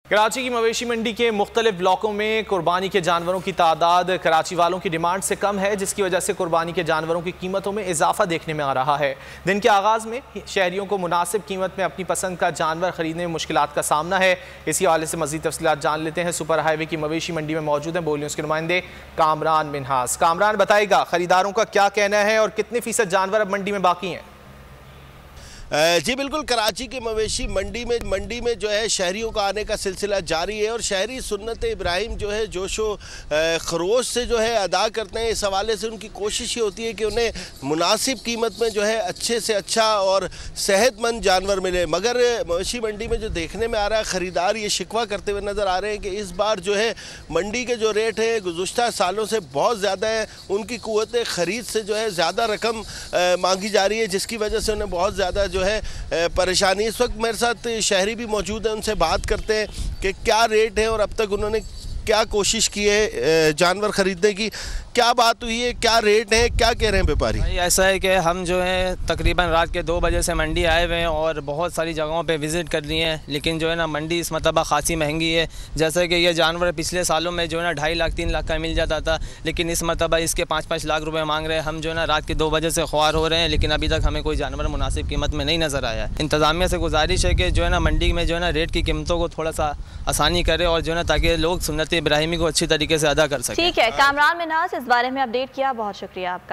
कराची की मवेशी मंडी के मुख्तलिफ ब्लॉकों में कुर्बानी के जानवरों की तादाद कराची वालों की डिमांड से कम है, जिसकी वजह से कुर्बानी के जानवरों की कीमतों में इजाफा देखने में आ रहा है। दिन के आगाज़ में शहरियों को मुनासिब कीमत में अपनी पसंद का जानवर खरीदने में मुश्किलात का सामना है। इसी हवाले से मज़ीद तफसीलात जान लेते हैं। सुपर हाईवे की मवेशी मंडी में मौजूद हैं बोल न्यूज़ के नुमाइंदे कामरान मिन्हास। कामरान, बताएगा खरीदारों का क्या कहना है और कितने फीसद जानवर अब मंडी में बाकी हैं? जी बिल्कुल, कराची के मवेशी मंडी में जो है शहरियों का आने का सिलसिला जारी है और शहरी सुन्नत इब्राहिम जो है जोशो खरोश से जो है अदा करते हैं। इस हवाले से उनकी कोशिश ये होती है कि उन्हें मुनासिब कीमत में जो है अच्छे से अच्छा और सेहतमंद जानवर मिले। मगर मवेशी मंडी में जो देखने में आ रहा है, ख़रीदार ये शिकवा करते हुए नज़र आ रहे हैं कि इस बार जो है मंडी के जो रेट है गुज़श्ता सालों से बहुत ज़्यादा है। उनकी क़ुव्वत ख़रीद से जो है ज़्यादा रकम मांगी जा रही है, जिसकी वजह से उन्हें बहुत ज़्यादा जो है परेशानी। इस वक्त मेरे साथ शहरी भी मौजूद हैं, उनसे बात करते हैं कि क्या रेट है और अब तक उन्होंने क्या कोशिश की है जानवर ख़रीदने की। क्या बात हुई है, क्या रेट है, क्या कह रहे हैं व्यापारी? ऐसा है कि हम जो है तकरीबन रात के 2 बजे से मंडी आए हुए हैं और बहुत सारी जगहों पे विज़िट कर लिए हैं, लेकिन जो है ना मंडी इस मरतबा खासी महंगी है। जैसे कि ये जानवर पिछले सालों में जो है ना 2.5 लाख 3 लाख का मिल जाता था, लेकिन इस मरतबा इसके 5-5 लाख रुपए मांग रहे हैं। हम जो है ना रात के 2 बजे से ख्वार हो रहे हैं, लेकिन अभी तक हमें कोई जानवर मुनासिब कीमत में नहीं नज़र आया है। इंतज़ामिया से गुजारिश है कि जो है ना मंडी में जो है ना रेट की कीमतों को थोड़ा सा आसानी करे और जो है ना ताकि लोग सुन्नत इब्राहिमी को अच्छी तरीके से अदा कर सकें। ठीक है, कामरान मिन्हास, इस बारे में अपडेट किया, बहुत शुक्रिया आपका।